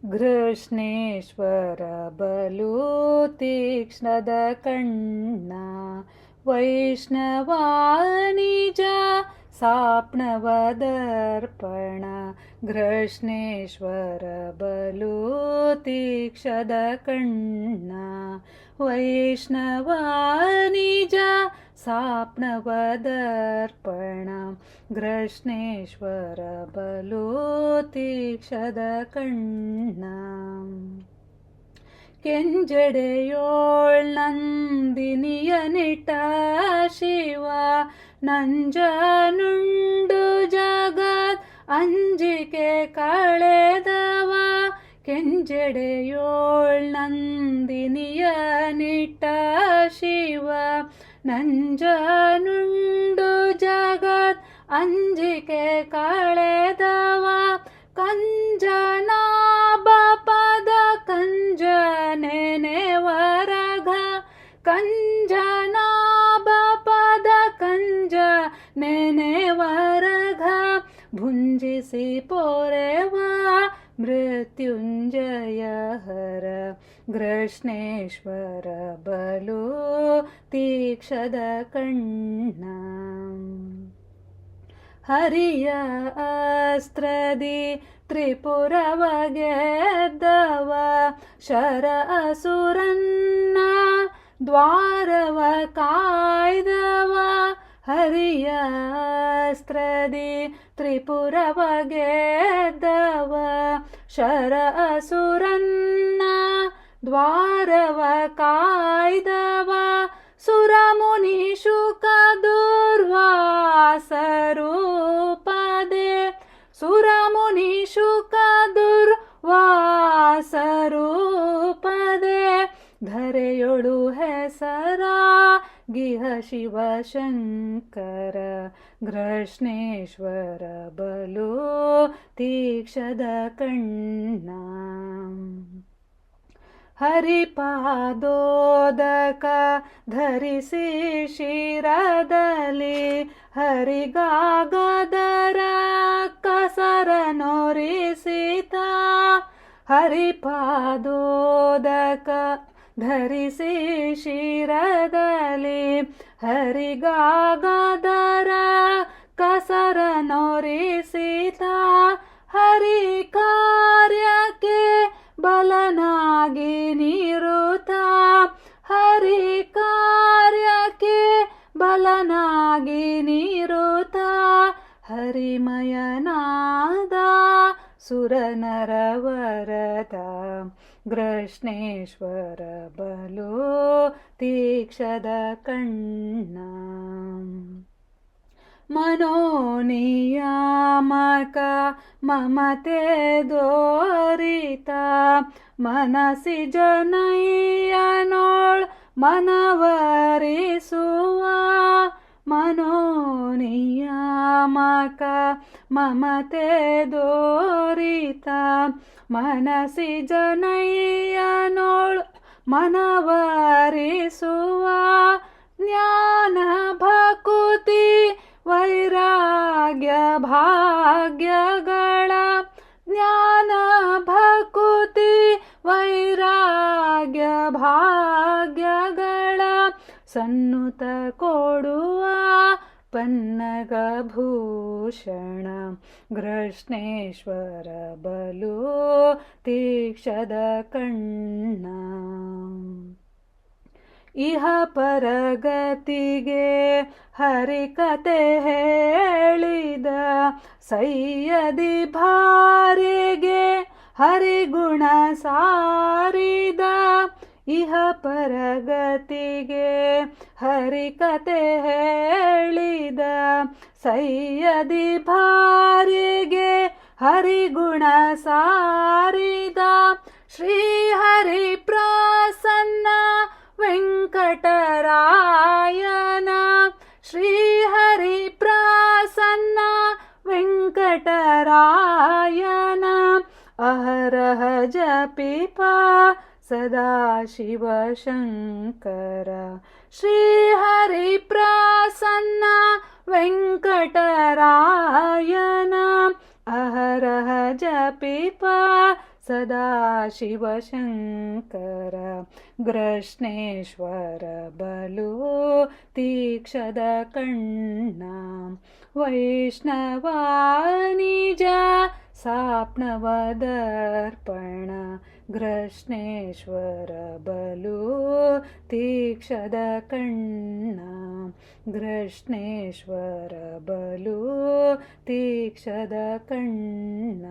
ಗೃಷ್ಣೇಶ್ವರ ಬಲು ತೀಕ್ಷ್ಣದ ಕಣ್ಣ ವೈಷ್ಣವಾನಿಜ ಸಾಪ್ಣವ ದರ್ಪಣ ಗೃಷ್ಣೇಶ್ವರ ಬಲು ತೀಕ್ಷ್ಣದ ಕಣ್ಣ ವೈಷ್ಣವಾನಿಜ ಸಾಪ್ಣವ ದರ್ಪಣ ಗೃಷ್ಣೇಶ್ವರ ಬಲು ತೀಕ್ಷ್ಣದ ಕಣ್ಣ ಕೆಂಜಡೆಯೋಳ್ ನಂದಿನಿಯ ನಿಟ ಶಿವ ನಂಜನುಂಡು ಜಗತ್ ಅಂಜಿಕೆ ಕಳೆದವ ಕೆಂಜಡೆಯೋಳ್ ನಂದಿನಿಯ ನಿಟ ಶಿವ ನಂಜನುಂಡು ಜಗತ್ ಅಂಜಿಕೆ ಕಳೆದವ ಕಂಜನಾಭ ಪದ ಕಂಜನೆನೆ ವರಘ ಕಂಜನಾಭ ಪದ ಕಂಜ ನೆನೆ ವರಘ ಭುಂಜಿಸಿ ಪೋರೆವ ಮೃತ್ಯುಂಜಯ ಹರ ಗೃಷ್ಣೇಶ್ವರ ಬಲು ತೀಕ್ಷ್ಣದ ಕಣ್ಣ ಹರಿಯ ಅಸ್ತ್ರದಿ ತ್ರಿಪುರವ ಗೆದ್ದವ ಶರ ಅಸುರನ್ನ ದ್ವಾರವ ಕಾಯ್ದವ ಹರಿಯ ಅಸ್ತ್ರದಿ ತ್ರಿಪುರವ ಗೆದ್ದವ ಶರ ಅಸುರನ್ನ ದ್ವಾರವ ಕಾಯ್ದವ ಸುರಮುನಿ ಶುಕ ದುರ್ವಾಸರೂಪದೆ ಸುರಮುನಿ ಶುಕ ದುರ್ವಾಸರೂಪದೆ ಧರೆಯೊಳು ಹೆಸರ ಗಿಹ ಶಿವಶಂಕರ ಗೃಷ್ಣೇಶ್ವರ ಬಲು ತೀಕ್ಷ್ಣದ ಕಣ್ಣ ಹರಿಪಾದೋದಕ ಧರಿಸಿ ಶಿರದಲ್ಲಿ ಹರಿಗಾಗದರ ಕಸರ ನೊರಿಸಿತ ಹರಿಪಾದೋದಕ ಧರಿಸಿ ಶಿರದಲ್ಲಿ ಹರಿಗಾಗದರ ಕಸರ ನೊರಿಸಿತ ಹರಿ ಕಾರ್ಯಕ್ಕೆ ಬಲನಾಗಿ ನಿರುತ ಹರಿ ಕಾರ್ಯಕ್ಕೆ ಬಲನಾಗಿ ನಿರುತ ಹರಿಮಯನಾದ ಸುರನರವರತ ಗೃಷ್ಣೇಶ್ವರ ಬಲು ತೀಕ್ಷ್ಣದ ಕಣ್ಣ ಮನೋನಿಯಾಮಕ ಮಮತೆ ದೋರಿತ ಮನಸಿ ಜನಯ್ಯನೋಳ್ ಮನವರಿಸುವ ಮನೋನಿಯಾಮಕ ಮಮತೆ ದೋರಿತ ಮನಸಿ ಜನಯ್ಯನೋಳ್ ಮನವರಿಸುವ ಜ್ಞಾನ ಭಕುತಿ ವೈರಾಗ್ಯ ಭಾಗ್ಯಗಳ ಜ್ಞಾನ ಭಕುತಿ ವೈರಾಗ್ಯ ಭಾಗ್ಯಗಳ ಸನ್ನುತ ಕೊಡುವ ಪನ್ನಗಭೂಷಣ ಗೃಷ್ಣೇಶ್ವರ ಬಲು ತೀಕ್ಷ್ಣದ ಕಣ್ಣ ಇಹ ಪರಗತಿಗೆ ಹರಿಕತೆ ಹೇಳಿದ ಸೈಯದಿ ಭಾರಿಗೆ ಹರಿಗುಣ ಸಾರಿದ ಇಹ ಪರಗತಿಗೆ ಹರಿಕತೆ ಹೇಳಿದ ಸೈಯದಿ ಭಾರಿಗೆ ಹರಿಗುಣ ಸಾರಿದ ಶ್ರೀಹರಿ ಪ್ರಸನ್ನ ವೆಂಕಟರಾಯನ ಶ್ರೀಹರಿ ಪ್ರಸನ್ನ ವೆಂಕಟರಾಯನ ಅಹರಹ ಜಪಿಪ ಸದಾ ಶಿವಶಂಕರ ಶ್ರೀಹರಿ ಪ್ರಸನ್ನ ವೆಂಕಟರಾಯನ ಅಹರಹ ಜಪಿಪ ಸದಾಶಿವಶಂಕರ ಗೃಷ್ಣೇಶ್ವರ ಬಲು ತೀಕ್ಷದ ಕಣ್ಣ ವೈಷ್ಣವಾನಿಜ ಸಾಪ್ನವದರ್ಪಣ ಗೃಷ್ಣೇಶ್ವರ ಬಲು ತೀಕ್ಷದ ಕಣ್ಣ ಗೃಷ್ಣೇಶ್ವರ ಬಲು ತೀಕ್ಷದ ಕಣ್ಣ.